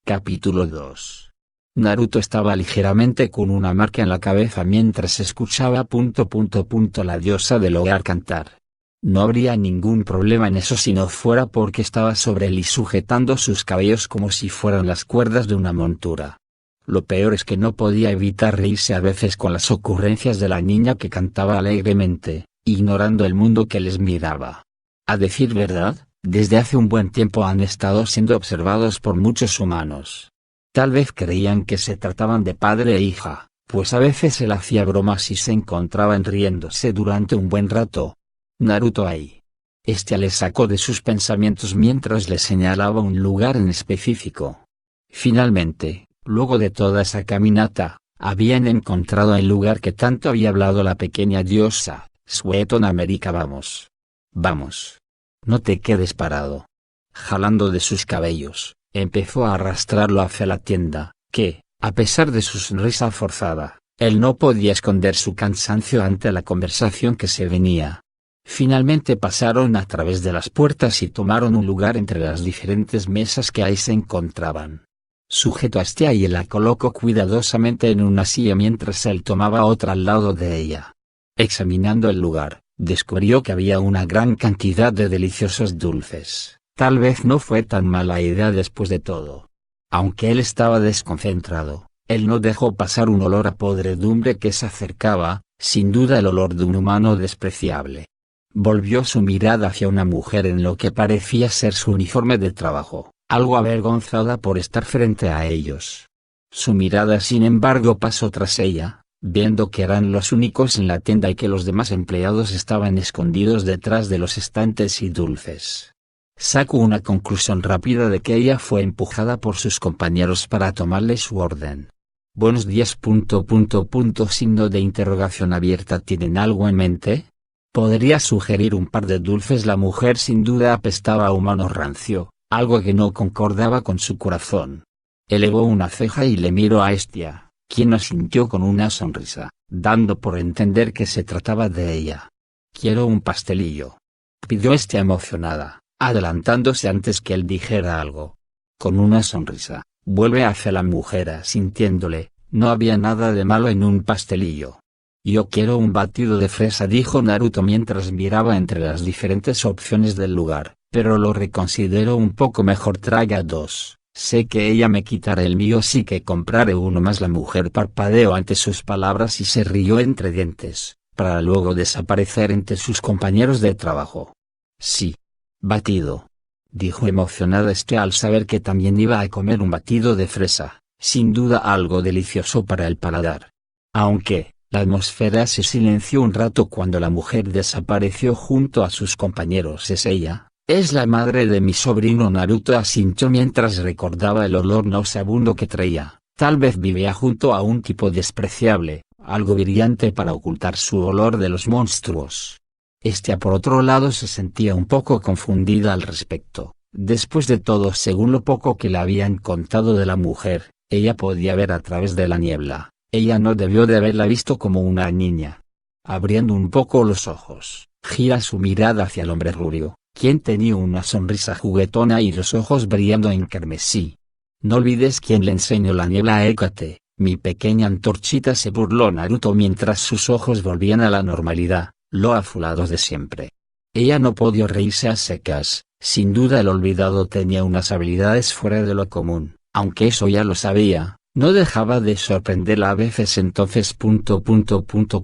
Capítulo 2. Naruto estaba ligeramente con una marca en la cabeza mientras escuchaba la diosa del hogar cantar. No habría ningún problema en eso si no fuera porque estaba sobre él y sujetando sus cabellos como si fueran las cuerdas de una montura. Lo peor es que no podía evitar reírse a veces con las ocurrencias de la niña que cantaba alegremente, ignorando el mundo que les miraba. A decir verdad, desde hace un buen tiempo han estado siendo observados por muchos humanos. Tal vez creían que se trataban de padre e hija, pues a veces él hacía bromas y se encontraban riéndose durante un buen rato. Naruto ahí. Le sacó de sus pensamientos mientras le señalaba un lugar en específico. Finalmente, luego de toda esa caminata, habían encontrado el lugar que tanto había hablado la pequeña diosa. Sueton América, vamos. Vamos. No te quedes parado. Jalando de sus cabellos, empezó a arrastrarlo hacia la tienda, que, a pesar de su sonrisa forzada, él no podía esconder su cansancio ante la conversación que se venía. Finalmente pasaron a través de las puertas y tomaron un lugar entre las diferentes mesas que ahí se encontraban. Sujetó a y la colocó cuidadosamente en una silla mientras él tomaba otra al lado de ella. Examinando el lugar, descubrió que había una gran cantidad de deliciosos dulces. Tal vez no fue tan mala idea después de todo. Aunque él estaba desconcentrado, él no dejó pasar un olor a podredumbre que se acercaba, sin duda el olor de un humano despreciable. Volvió su mirada hacia una mujer en lo que parecía ser su uniforme de trabajo, algo avergonzada por estar frente a ellos. Su mirada sin embargo pasó tras ella, viendo que eran los únicos en la tienda y que los demás empleados estaban escondidos detrás de los estantes y dulces. Sacó una conclusión rápida de que ella fue empujada por sus compañeros para tomarle su orden. Buenos días. Signo de interrogación abierta. ¿Tienen algo en mente? Podría sugerir un par de dulces. La mujer sin duda apestaba a humano rancio, algo que no concordaba con su corazón. Elevó una ceja y le miró a Hestia, quien asintió con una sonrisa, dando por entender que se trataba de ella. Quiero un pastelillo, pidió Hestia emocionada, adelantándose antes que él dijera algo. Con una sonrisa, vuelve hacia la mujer asintiéndole, no había nada de malo en un pastelillo. Yo quiero un batido de fresa, dijo Naruto mientras miraba entre las diferentes opciones del lugar, pero lo reconsidero un poco mejor. Traiga dos, sé que ella me quitará el mío, sí que compraré uno más. La mujer parpadeó ante sus palabras y se rió entre dientes, para luego desaparecer entre sus compañeros de trabajo. Sí. Batido, dijo emocionada al saber que también iba a comer un batido de fresa, sin duda algo delicioso para el paladar. Aunque, la atmósfera se silenció un rato cuando la mujer desapareció junto a sus compañeros. Es ella, es la madre de mi sobrino. Naruto asintió mientras recordaba el olor nauseabundo que traía. Tal vez vivía junto a un tipo despreciable, algo brillante para ocultar su olor de los monstruos. Por otro lado se sentía un poco confundida al respecto. Después de todo, según lo poco que le habían contado de la mujer, ella podía ver a través de la niebla. Ella no debió de haberla visto como una niña. Abriendo un poco los ojos, gira su mirada hacia el hombre rubio, quien tenía una sonrisa juguetona y los ojos brillando en carmesí. No olvides quién le enseñó la niebla a Hécate, mi pequeña antorchita, se burló Naruto mientras sus ojos volvían a la normalidad, lo azulados de siempre. Ella no podía reírse a secas, sin duda el olvidado tenía unas habilidades fuera de lo común, aunque eso ya lo sabía. No dejaba de sorprenderla a veces. Entonces,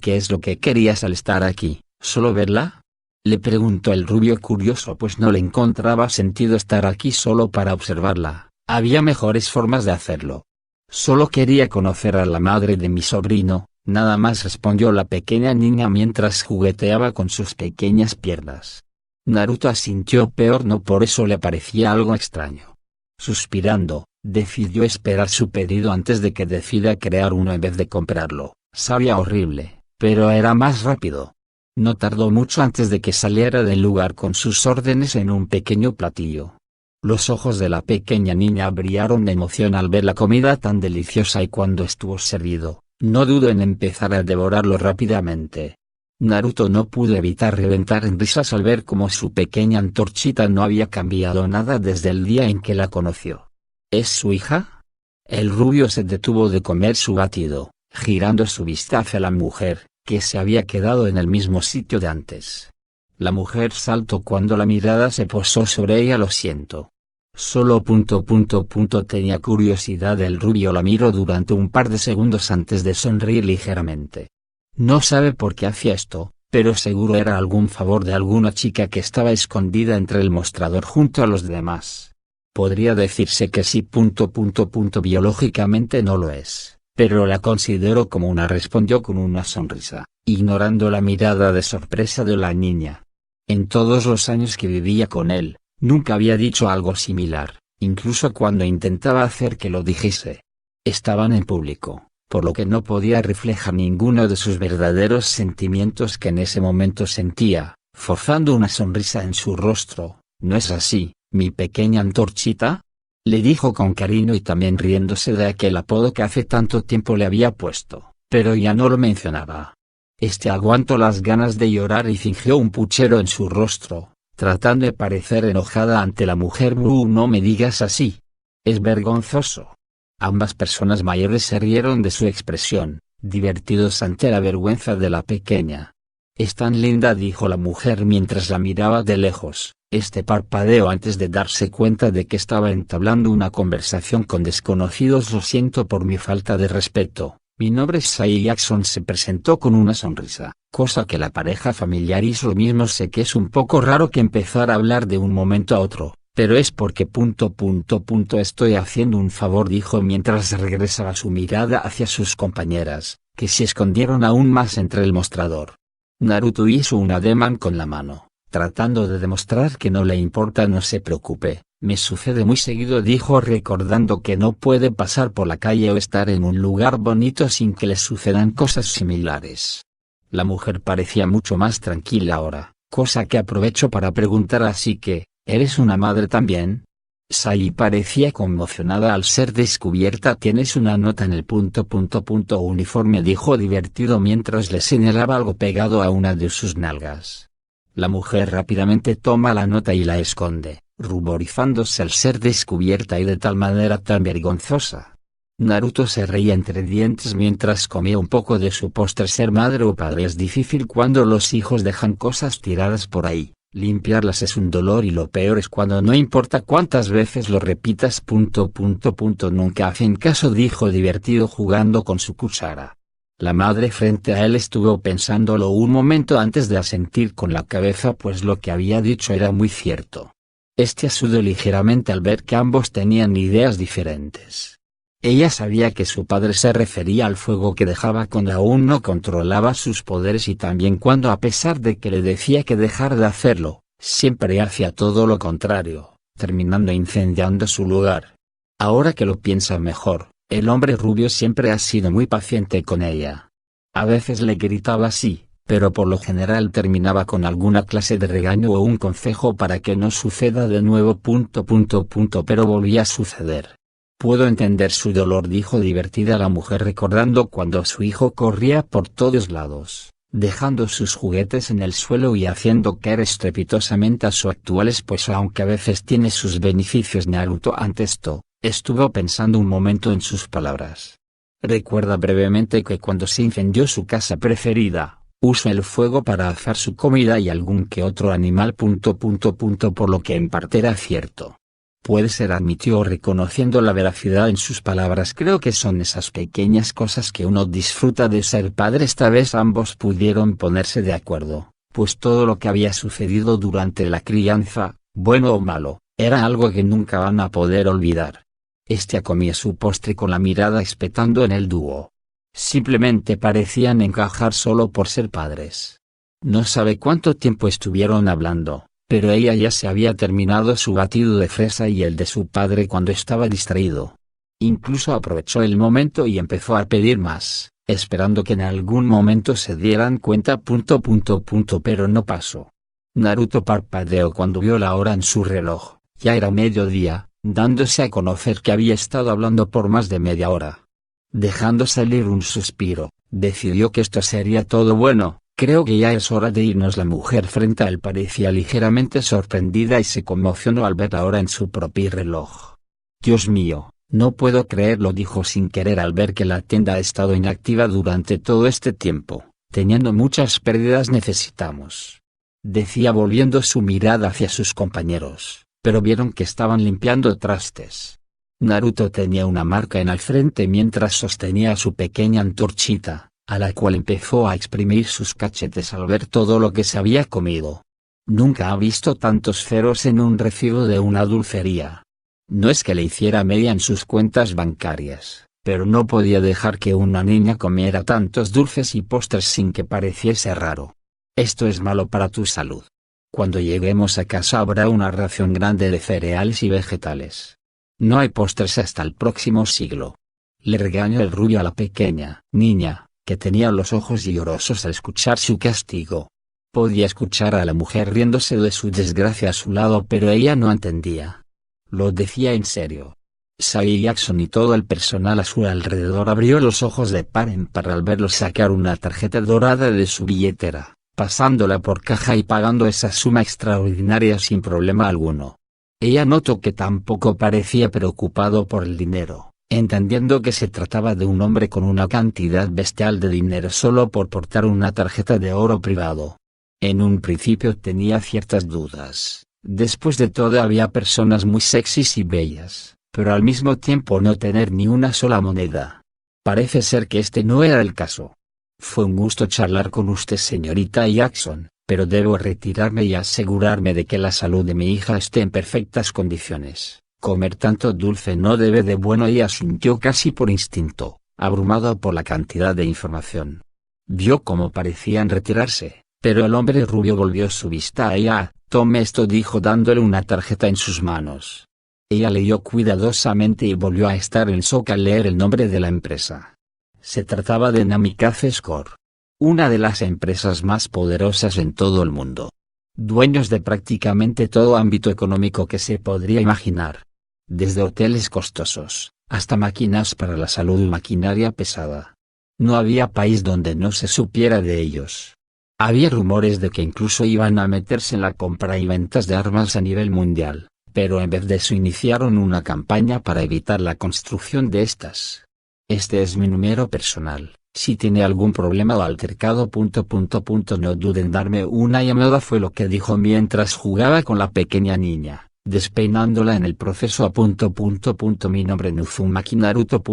¿qué es lo que querías al estar aquí? ¿Solo verla? Le preguntó el rubio curioso, pues no le encontraba sentido estar aquí solo para observarla. Había mejores formas de hacerlo. Solo quería conocer a la madre de mi sobrino, nada más, respondió la pequeña niña mientras jugueteaba con sus pequeñas piernas. Naruto asintió, peor no por eso le parecía algo extraño. Suspirando, decidió esperar su pedido antes de que decida crear uno en vez de comprarlo. Sabía horrible, pero era más rápido. No tardó mucho antes de que saliera del lugar con sus órdenes en un pequeño platillo. Los ojos de la pequeña niña brillaron de emoción al ver la comida tan deliciosa y cuando estuvo servido, no dudó en empezar a devorarlo rápidamente. Naruto no pudo evitar reventar en risas al ver cómo su pequeña antorchita no había cambiado nada desde el día en que la conoció. ¿Es su hija? El rubio se detuvo de comer su batido, girando su vista hacia la mujer, que se había quedado en el mismo sitio de antes. La mujer saltó cuando la mirada se posó sobre ella. Lo siento. Solo ... tenía curiosidad. El rubio la miró durante un par de segundos antes de sonreír ligeramente. No sabe por qué hacía esto, pero seguro era algún favor de alguna chica que estaba escondida entre el mostrador junto a los demás. Podría decirse que sí. Biológicamente no lo es, pero la considero como una, respondió con una sonrisa, ignorando la mirada de sorpresa de la niña. En todos los años que vivía con él, nunca había dicho algo similar, incluso cuando intentaba hacer que lo dijese. Estaban en público, por lo que no podía reflejar ninguno de sus verdaderos sentimientos que en ese momento sentía, forzando una sonrisa en su rostro. ¿No es así, mi pequeña antorchita?, le dijo con cariño y también riéndose de aquel apodo que hace tanto tiempo le había puesto, pero ya no lo mencionaba. Aguantó las ganas de llorar y fingió un puchero en su rostro, tratando de parecer enojada ante la mujer. No me digas así. Es vergonzoso. Ambas personas mayores se rieron de su expresión, divertidos ante la vergüenza de la pequeña. Es tan linda, dijo la mujer mientras la miraba de lejos. Parpadeó antes de darse cuenta de que estaba entablando una conversación con desconocidos. Lo siento por mi falta de respeto. Mi nombre es Sai Jackson, se presentó con una sonrisa, cosa que la pareja familiar hizo lo mismo. Sé que es un poco raro que empezar a hablar de un momento a otro, pero es porque ... estoy haciendo un favor, dijo mientras regresaba su mirada hacia sus compañeras, que se escondieron aún más entre el mostrador. Naruto hizo un ademán con la mano, tratando de demostrar que no le importa. No se preocupe, me sucede muy seguido, dijo recordando que no puede pasar por la calle o estar en un lugar bonito sin que le sucedan cosas similares. La mujer parecía mucho más tranquila ahora, cosa que aprovechó para preguntar: así que, ¿eres una madre también? Sai parecía conmocionada al ser descubierta. Tienes una nota en el ... uniforme, dijo divertido mientras le señalaba algo pegado a una de sus nalgas. La mujer rápidamente toma la nota y la esconde, ruborizándose al ser descubierta y de tal manera tan vergonzosa. Naruto se reía entre dientes mientras comía un poco de su postre. Ser madre o padre es difícil cuando los hijos dejan cosas tiradas por ahí. Limpiarlas es un dolor y lo peor es cuando no importa cuántas veces lo repitas. Nunca hacen caso, dijo divertido jugando con su cuchara. La madre frente a él estuvo pensándolo un momento antes de asentir con la cabeza, pues lo que había dicho era muy cierto. Asudó ligeramente al ver que ambos tenían ideas diferentes. Ella sabía que su padre se refería al fuego que dejaba cuando aún no controlaba sus poderes, y también cuando, a pesar de que le decía que dejara de hacerlo, siempre hacía todo lo contrario, terminando incendiando su lugar. Ahora que lo piensa mejor, el hombre rubio siempre ha sido muy paciente con ella. A veces le gritaba así, pero por lo general terminaba con alguna clase de regaño o un consejo para que no suceda de nuevo. Pero volvía a suceder. Puedo entender su dolor, dijo divertida la mujer recordando cuando su hijo corría por todos lados, dejando sus juguetes en el suelo y haciendo caer estrepitosamente a su actual esposo, aunque a veces tiene sus beneficios. Naruto, ante esto, estuvo pensando un momento en sus palabras. Recuerda brevemente que cuando se incendió su casa preferida, usó el fuego para asar su comida y algún que otro animal. Por lo que en parte era cierto. Puede ser, admitió reconociendo la veracidad en sus palabras. Creo que son esas pequeñas cosas que uno disfruta de ser padre. Esta vez ambos pudieron ponerse de acuerdo, pues todo lo que había sucedido durante la crianza, bueno o malo, era algo que nunca van a poder olvidar. Comía su postre con la mirada espetando en el dúo. Simplemente parecían encajar solo por ser padres. No sabe cuánto tiempo estuvieron hablando, pero ella ya se había terminado su batido de fresa y el de su padre cuando estaba distraído. Incluso aprovechó el momento y empezó a pedir más, esperando que en algún momento se dieran cuenta. Pero no pasó. Naruto parpadeó cuando vio la hora en su reloj. Ya era mediodía, dándose a conocer que había estado hablando por más de media hora. Dejando salir un suspiro, decidió que esto sería todo. Bueno, creo que ya es hora de irnos. La mujer frente a él parecía ligeramente sorprendida y se conmocionó al ver la hora en su propio reloj. Dios mío, No puedo creerlo, dijo sin querer al ver que la tienda ha estado inactiva durante todo este tiempo, teniendo muchas pérdidas. Necesitamos, decía volviendo su mirada hacia sus compañeros, pero vieron que estaban limpiando trastes. Naruto tenía una marca en el frente mientras sostenía su pequeña antorchita, a la cual empezó a exprimir sus cachetes al ver todo lo que se había comido. Nunca ha visto tantos ceros en un recibo de una dulcería. No es que le hiciera media en sus cuentas bancarias, pero no podía dejar que una niña comiera tantos dulces y postres sin que pareciese raro. Esto es malo para tu salud. Cuando lleguemos a casa habrá una ración grande de cereales y vegetales. No hay postres hasta el próximo siglo. Le regañó el rubio a la pequeña niña, que tenía los ojos llorosos al escuchar su castigo. Podía escuchar a la mujer riéndose de su desgracia a su lado, pero ella no entendía. Lo decía en serio. Sae Jackson y todo el personal a su alrededor abrió los ojos de par en par al verlo sacar una tarjeta dorada de su billetera, pasándola por caja y pagando esa suma extraordinaria sin problema alguno. Ella notó que tampoco parecía preocupado por el dinero, entendiendo que se trataba de un hombre con una cantidad bestial de dinero solo por portar una tarjeta de oro privado. En un principio tenía ciertas dudas. Después de todo había personas muy sexys y bellas, pero al mismo tiempo no tener ni una sola moneda. Parece ser que este no era el caso. Fue un gusto charlar con usted, señorita Jackson, pero debo retirarme y asegurarme de que la salud de mi hija esté en perfectas condiciones. Comer tanto dulce no debe de bueno. Ella asintió casi por instinto, abrumado por la cantidad de información. Vio cómo parecían retirarse, pero el hombre rubio volvió su vista a ella. Tome esto, dijo dándole una tarjeta en sus manos. Ella leyó cuidadosamente y volvió a estar en shock al leer el nombre de la empresa. Se trataba de Namikaze Score, una de las empresas más poderosas en todo el mundo. Dueños de prácticamente todo ámbito económico que se podría imaginar. Desde hoteles costosos, hasta máquinas para la salud y maquinaria pesada. No había país donde no se supiera de ellos. Había rumores de que incluso iban a meterse en la compra y ventas de armas a nivel mundial, pero en vez de eso iniciaron una campaña para evitar la construcción de estas. Este es mi número personal. Si tiene algún problema o altercado ... no duden en darme una llamada, fue lo que dijo mientras jugaba con la pequeña niña, despeinándola en el proceso . Mi nombre es Uzumaki Naruto ...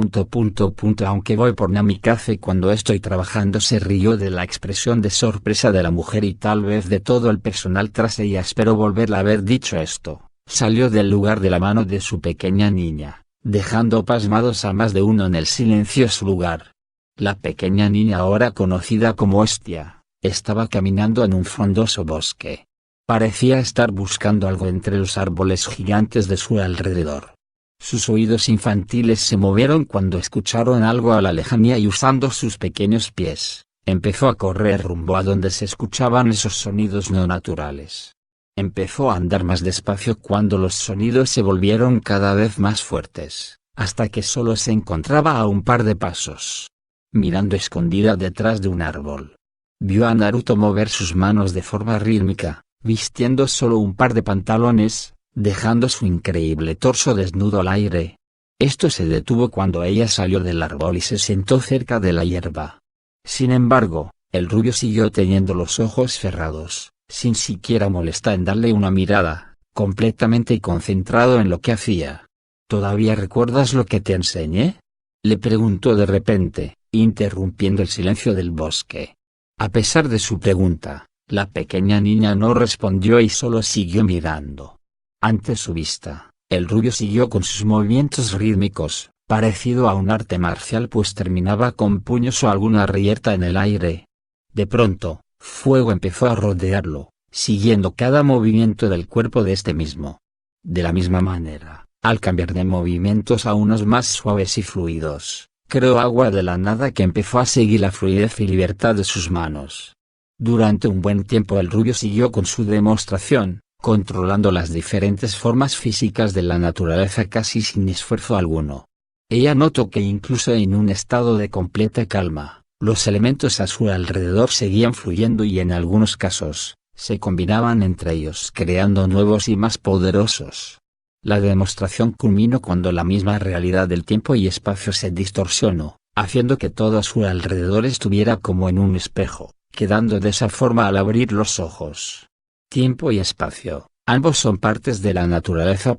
Aunque voy por Namikaze cuando estoy trabajando. Se rió de la expresión de sorpresa de la mujer y tal vez de todo el personal tras ella. Espero volverla a ver. Dicho esto, salió del lugar de la mano de su pequeña niña, dejando pasmados a más de uno en el silencioso lugar. La pequeña niña, ahora conocida como Hestia, estaba caminando en un frondoso bosque. Parecía estar buscando algo entre los árboles gigantes de su alrededor. Sus oídos infantiles se movieron cuando escucharon algo a la lejanía y usando sus pequeños pies, empezó a correr rumbo a donde se escuchaban esos sonidos no naturales. Empezó a andar más despacio cuando los sonidos se volvieron cada vez más fuertes, hasta que solo se encontraba a un par de pasos. Mirando escondida detrás de un árbol, vio a Naruto mover sus manos de forma rítmica, vistiendo solo un par de pantalones, dejando su increíble torso desnudo al aire. Esto se detuvo cuando ella salió del árbol y se sentó cerca de la hierba. Sin embargo, el rubio siguió teniendo los ojos cerrados, sin siquiera molestar en darle una mirada, completamente concentrado en lo que hacía. ¿Todavía recuerdas lo que te enseñé?, le preguntó de repente, interrumpiendo el silencio del bosque. A pesar de su pregunta, la pequeña niña no respondió y solo siguió mirando. Ante su vista, el rubio siguió con sus movimientos rítmicos, parecido a un arte marcial, pues terminaba con puños o alguna reyerta en el aire. De pronto, fuego empezó a rodearlo, siguiendo cada movimiento del cuerpo de este mismo. De la misma manera, al cambiar de movimientos a unos más suaves y fluidos, creó agua de la nada que empezó a seguir la fluidez y libertad de sus manos. Durante un buen tiempo el rubio siguió con su demostración, controlando las diferentes formas físicas de la naturaleza casi sin esfuerzo alguno. Ella notó que incluso en un estado de completa calma, los elementos a su alrededor seguían fluyendo y en algunos casos, se combinaban entre ellos creando nuevos y más poderosos. La demostración culminó cuando la misma realidad del tiempo y espacio se distorsionó, haciendo que todo a su alrededor estuviera como en un espejo, quedando de esa forma al abrir los ojos. Tiempo y espacio, ambos son partes de la naturaleza.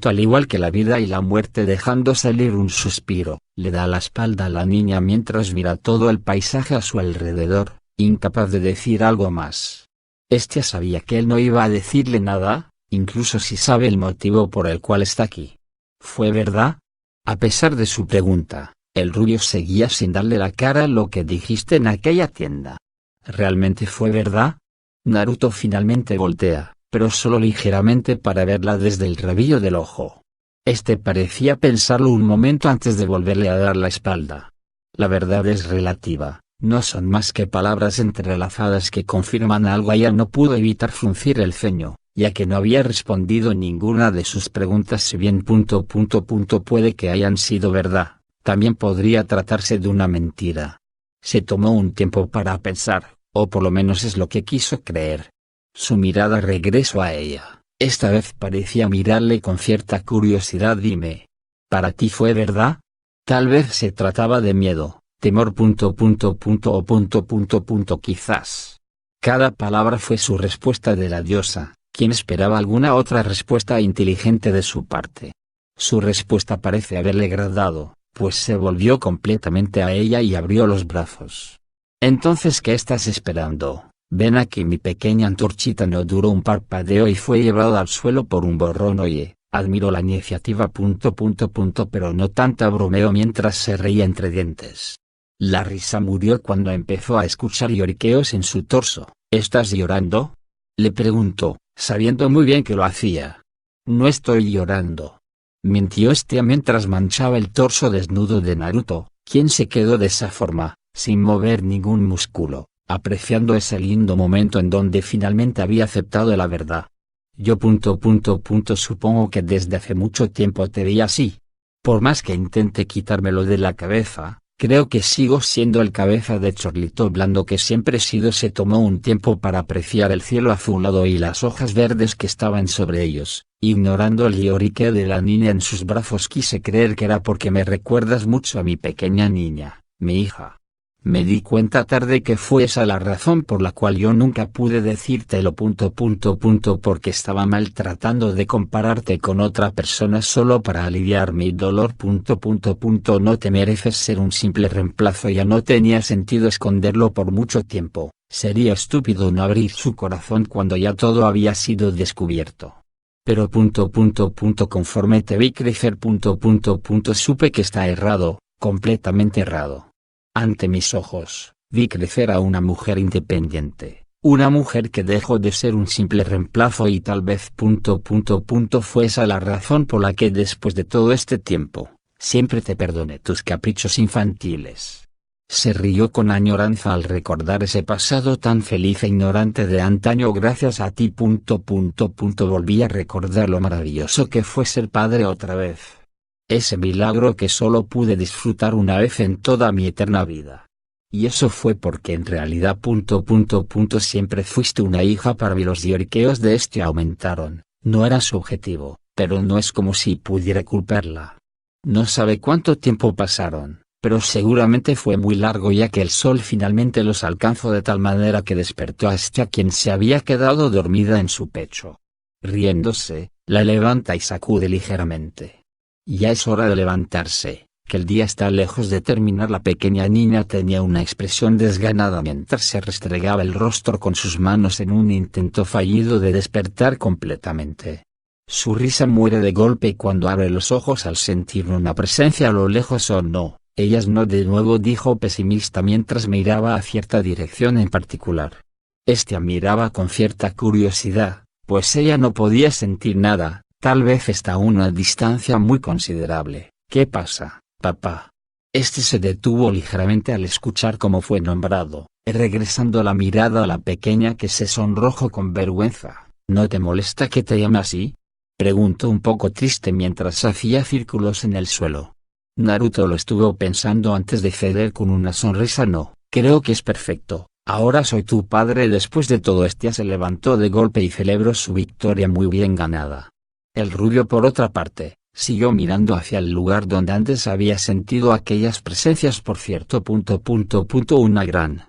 Al igual que la vida y la muerte. Dejando salir un suspiro, le da la espalda a la niña mientras mira todo el paisaje a su alrededor, incapaz de decir algo más. Estia sabía que él no iba a decirle nada, incluso si sabe el motivo por el cual está aquí. ¿Fue verdad? A pesar de su pregunta, el rubio seguía sin darle la cara a lo que dijiste en aquella tienda. ¿Realmente fue verdad? Naruto finalmente voltea, pero solo ligeramente para verla desde el rabillo del ojo. Este parecía pensarlo un momento antes de volverle a dar la espalda. La verdad es relativa, no son más que palabras entrelazadas que confirman algo. Ella no pudo evitar fruncir el ceño, ya que no había respondido ninguna de sus preguntas. Si bien puede que hayan sido verdad, también podría tratarse de una mentira. Se tomó un tiempo para pensar, o por lo menos es lo que quiso creer. Su mirada regresó a ella, esta vez parecía mirarle con cierta curiosidad. Dime, ¿para ti fue verdad? Tal vez se trataba de miedo, temor quizás. Cada palabra fue su respuesta de la diosa, quien esperaba alguna otra respuesta inteligente de su parte. Su respuesta parece haberle agradado, pues se volvió completamente a ella y abrió los brazos. Entonces, ¿qué estás esperando? Ven aquí. Mi pequeña antorchita no duró un parpadeo y fue llevada al suelo por un borrón. Oye, admiro la iniciativa. Pero no tanta. Bromeó mientras se reía entre dientes. La risa murió cuando empezó a escuchar lloriqueos en su torso. ¿Estás llorando?, le preguntó, sabiendo muy bien que lo hacía. No estoy llorando, mintió Estia mientras manchaba el torso desnudo de Naruto, quien se quedó de esa forma, sin mover ningún músculo, apreciando ese lindo momento en donde finalmente había aceptado la verdad. Yo supongo que desde hace mucho tiempo te veía así. Por más que intente quitármelo de la cabeza, creo que sigo siendo el cabeza de chorlito blando que siempre he sido. Se tomó un tiempo para apreciar el cielo azulado y las hojas verdes que estaban sobre ellos, ignorando el lloriqueo de la niña en sus brazos. Quise creer que era porque me recuerdas mucho a mi pequeña niña, mi hija. Me di cuenta tarde que fue esa la razón por la cual yo nunca pude decírtelo. Porque estaba mal tratando de compararte con otra persona solo para aliviar mi dolor. No te mereces ser un simple reemplazo. Ya no tenía sentido esconderlo por mucho tiempo. Sería estúpido no abrir su corazón cuando ya todo había sido descubierto. Pero conforme te vi crecer supe que está errado, completamente errado. Ante mis ojos, vi crecer a una mujer independiente, una mujer que dejó de ser un simple reemplazo y tal vez fue esa la razón por la que después de todo este tiempo, siempre te perdoné tus caprichos infantiles. Se rió con añoranza al recordar ese pasado tan feliz e ignorante de antaño. Gracias a ti. Volví a recordar lo maravilloso que fue ser padre otra vez. Ese milagro que solo pude disfrutar una vez en toda mi eterna vida. Y eso fue porque en realidad siempre fuiste una hija para mí. Los lloriqueos de este aumentaron. No era su objetivo, pero no es como si pudiera culparla. No sabe cuánto tiempo pasaron, pero seguramente fue muy largo, ya que el sol finalmente los alcanzó de tal manera que despertó a Estia, quien se había quedado dormida en su pecho. Riéndose, la levanta y sacude ligeramente. Ya es hora de levantarse, que el día está lejos de terminar. La pequeña niña tenía una expresión desganada mientras se restregaba el rostro con sus manos en un intento fallido de despertar completamente. Su risa muere de golpe cuando abre los ojos al sentir una presencia a lo lejos. Oh no, ellas no. De nuevo, dijo pesimista mientras miraba a cierta dirección en particular. Estia miraba con cierta curiosidad, pues ella no podía sentir nada. Tal vez está a una distancia muy considerable. ¿Qué pasa, papá? Este se detuvo ligeramente al escuchar cómo fue nombrado, regresando la mirada a la pequeña, que se sonrojó con vergüenza. ¿No te molesta que te llame así?, preguntó un poco triste mientras hacía círculos en el suelo. Naruto lo estuvo pensando antes de ceder con una sonrisa. No, creo que es perfecto. Ahora soy tu padre. Después de todo, Estia se levantó de golpe y celebró su victoria muy bien ganada. El rubio por otra parte, siguió mirando hacia el lugar donde antes había sentido aquellas presencias. Por cierto, una gran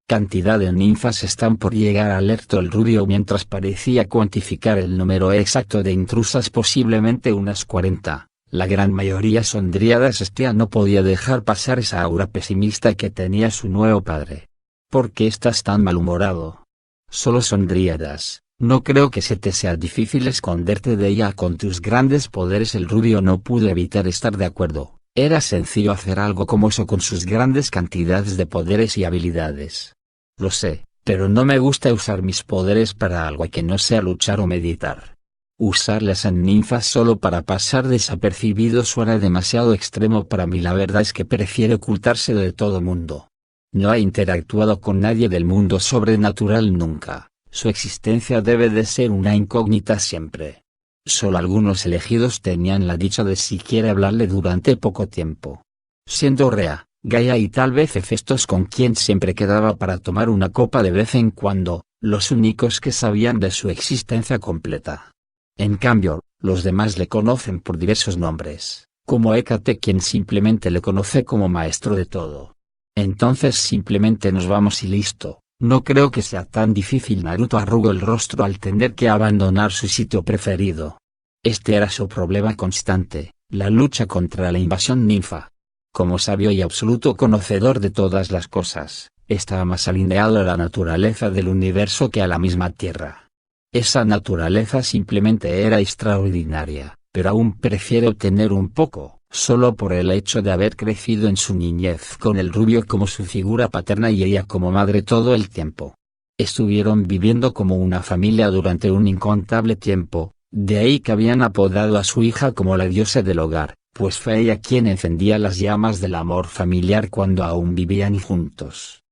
cantidad de ninfas están por llegar, alertó el rubio mientras parecía cuantificar el número exacto de intrusas, posiblemente unas 40. La gran mayoría son dríadas. No podía dejar pasar esa aura pesimista que tenía su nuevo padre. ¿Por qué estás tan malhumorado? Solo son dríadas. No creo que se te sea difícil esconderte de ella con tus grandes poderes. El rubio no pudo evitar estar de acuerdo. Era sencillo hacer algo como eso con sus grandes cantidades de poderes y habilidades. Lo sé, pero no me gusta usar mis poderes para algo que no sea luchar o meditar. Usarlas en ninfas solo para pasar desapercibido suena demasiado extremo para mí. La verdad es que prefiere ocultarse de todo mundo. No ha interactuado con nadie del mundo sobrenatural nunca. Su existencia debe de ser una incógnita siempre. Solo algunos elegidos tenían la dicha de siquiera hablarle durante poco tiempo. Siendo Rea, Gaia y tal vez Hefestos, con quien siempre quedaba para tomar una copa de vez en cuando, los únicos que sabían de su existencia completa. En cambio, los demás le conocen por diversos nombres, como Hécate, quien simplemente le conoce como maestro de todo. Entonces simplemente nos vamos y listo. No creo que sea tan difícil. Naruto arrugó el rostro al tener que abandonar su sitio preferido. Este era su problema constante, la lucha contra la invasión ninfa. Como sabio y absoluto conocedor de todas las cosas, estaba más alineado a la naturaleza del universo que a la misma Tierra. Esa naturaleza simplemente era extraordinaria, pero aún prefiere obtener un poco, solo por el hecho de haber crecido en su niñez con el rubio como su figura paterna y ella como madre todo el tiempo. Estuvieron viviendo como una familia durante un incontable tiempo, de ahí que habían apodado a su hija como la diosa del hogar, pues fue ella quien encendía las llamas del amor familiar cuando aún vivían juntos.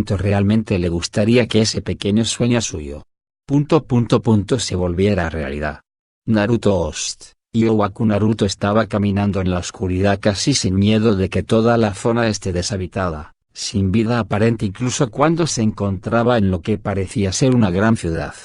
Realmente le gustaría que ese pequeño sueño suyo se volviera realidad. Naruto Host. Iwaku Naruto estaba caminando en la oscuridad casi sin miedo de que toda la zona esté deshabitada, sin vida aparente incluso cuando se encontraba en lo que parecía ser una gran ciudad.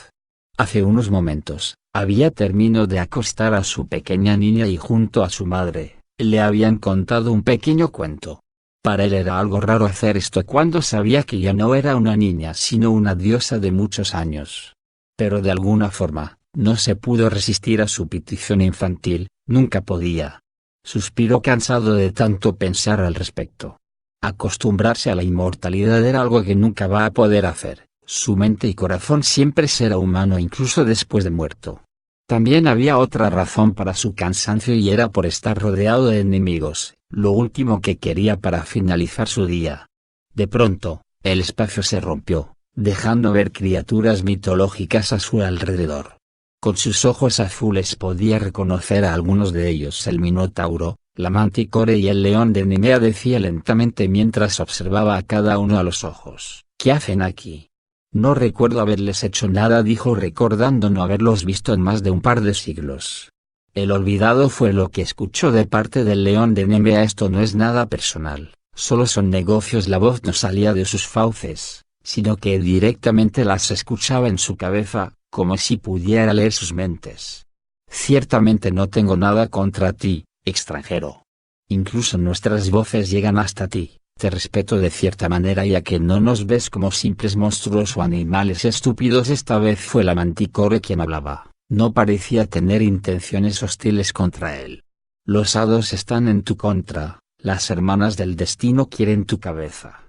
Hace unos momentos, había terminado de acostar a su pequeña niña y junto a su madre, le habían contado un pequeño cuento. Para él era algo raro hacer esto cuando sabía que ya no era una niña sino una diosa de muchos años. Pero de alguna forma, no se pudo resistir a su petición infantil, nunca podía. Suspiró cansado de tanto pensar al respecto. Acostumbrarse a la inmortalidad era algo que nunca va a poder hacer, su mente y corazón siempre será humano incluso después de muerto. También había otra razón para su cansancio y era por estar rodeado de enemigos, lo último que quería para finalizar su día. De pronto, el espacio se rompió, dejando ver criaturas mitológicas a su alrededor. Con sus ojos azules podía reconocer a algunos de ellos: el Minotauro, la Manticore y el León de Nemea, decía lentamente mientras observaba a cada uno a los ojos. ¿Qué hacen aquí? No recuerdo haberles hecho nada, dijo recordando no haberlos visto en más de un par de siglos. El olvidado fue lo que escuchó de parte del León de Nemea: esto no es nada personal, solo son negocios. La voz no salía de sus fauces, sino que directamente las escuchaba en su cabeza, como si pudiera leer sus mentes. Ciertamente no tengo nada contra ti, extranjero. Incluso nuestras voces llegan hasta ti. Te respeto de cierta manera ya que no nos ves como simples monstruos o animales estúpidos. Esta vez fue la Manticore quien hablaba. No parecía tener intenciones hostiles contra él. Los hados están en tu contra, las hermanas del destino quieren tu cabeza.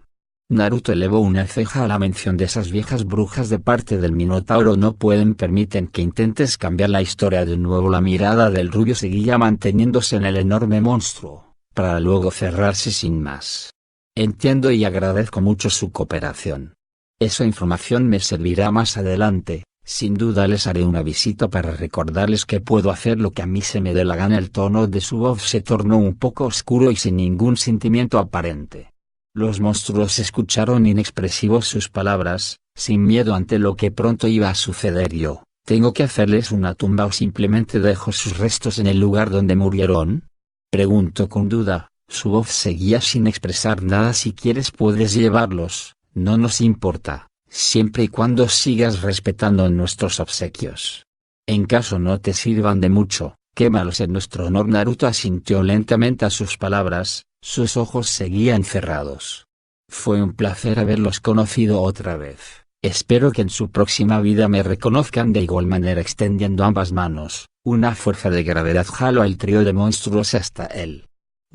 Naruto elevó una ceja a la mención de esas viejas brujas de parte del Minotauro. No permiten que intentes cambiar la historia de nuevo. La mirada del rubio seguía manteniéndose en el enorme monstruo, para luego cerrarse sin más. Entiendo y agradezco mucho su cooperación. Esa información me servirá más adelante. Sin duda les haré una visita para recordarles que puedo hacer lo que a mí se me dé la gana. El tono de su voz se tornó un poco oscuro y sin ningún sentimiento aparente. Los monstruos escucharon inexpresivos sus palabras, sin miedo ante lo que pronto iba a suceder. ¿Yo tengo que hacerles una tumba o simplemente dejo sus restos en el lugar donde murieron? Preguntó con duda. Su voz seguía sin expresar nada. Si quieres puedes llevarlos, no nos importa. siempre y cuando sigas respetando nuestros obsequios. En caso no te sirvan de mucho, quémalos en nuestro honor. Naruto asintió lentamente a sus palabras, sus ojos seguían cerrados. Fue un placer haberlos conocido otra vez. Espero que en su próxima vida me reconozcan de igual manera. Extendiendo ambas manos, una fuerza de gravedad jaló al trío de monstruos hasta él.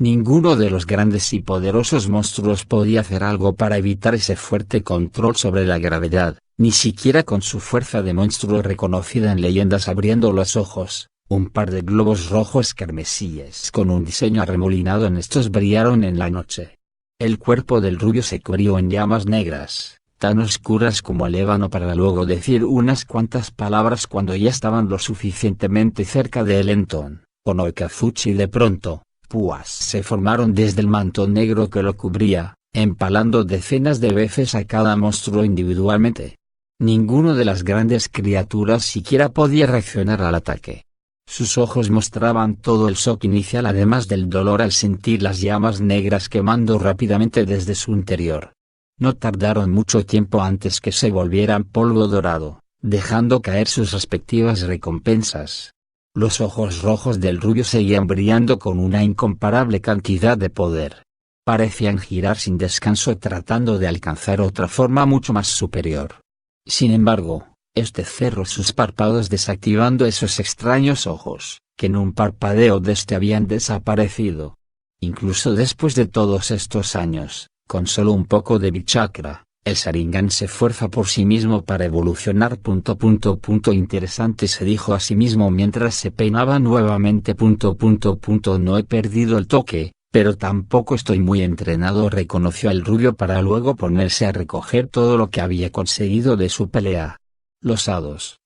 Ninguno de los grandes y poderosos monstruos podía hacer algo para evitar ese fuerte control sobre la gravedad, ni siquiera con su fuerza de monstruo reconocida en leyendas. Abriendo los ojos, un par de globos rojos carmesíes con un diseño arremolinado en estos brillaron en la noche. El cuerpo del rubio se cubrió en llamas negras, tan oscuras como el ébano, para luego decir unas cuantas palabras cuando ya estaban lo suficientemente cerca de él. Onoikazuchi. De pronto, púas se formaron desde el manto negro que lo cubría, empalando decenas de veces a cada monstruo individualmente. Ninguno de las grandes criaturas siquiera podía reaccionar al ataque. Sus ojos mostraban todo el shock inicial, además del dolor al sentir las llamas negras quemando rápidamente desde su interior. No tardaron mucho tiempo antes que se volvieran polvo dorado, dejando caer sus respectivas recompensas. Los ojos rojos del rubio seguían brillando con una incomparable cantidad de poder. Parecían girar sin descanso tratando de alcanzar otra forma mucho más superior. Sin embargo, este cerró sus párpados desactivando esos extraños ojos, que en un parpadeo habían desaparecido. Incluso después de todos estos años, con solo un poco de bichakra, el Sharingan se esfuerza por sí mismo para evolucionar. Interesante, se dijo a sí mismo mientras se peinaba nuevamente. No he perdido el toque, pero tampoco estoy muy entrenado, reconoció el rubio para luego ponerse a recoger todo lo que había conseguido de su pelea. Los hados,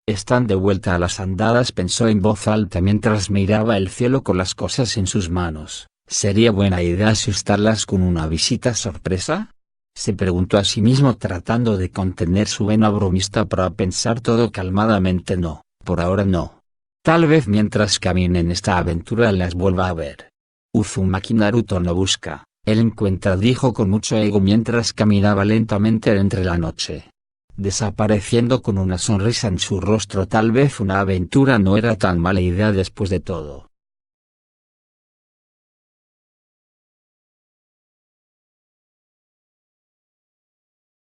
están de vuelta a las andadas, pensó en voz alta mientras miraba el cielo con las cosas en sus manos. ¿Sería buena idea asustarlas con una visita sorpresa? Se preguntó a sí mismo tratando de contener su vena bromista para pensar todo calmadamente. No, por ahora no. Tal vez mientras caminen esta aventura las vuelva a ver. Uzumaki. Naruto no busca, él encuentra, dijo con mucho ego mientras caminaba lentamente entre la noche, desapareciendo con una sonrisa en su rostro. Tal vez una aventura no era tan mala idea después de todo.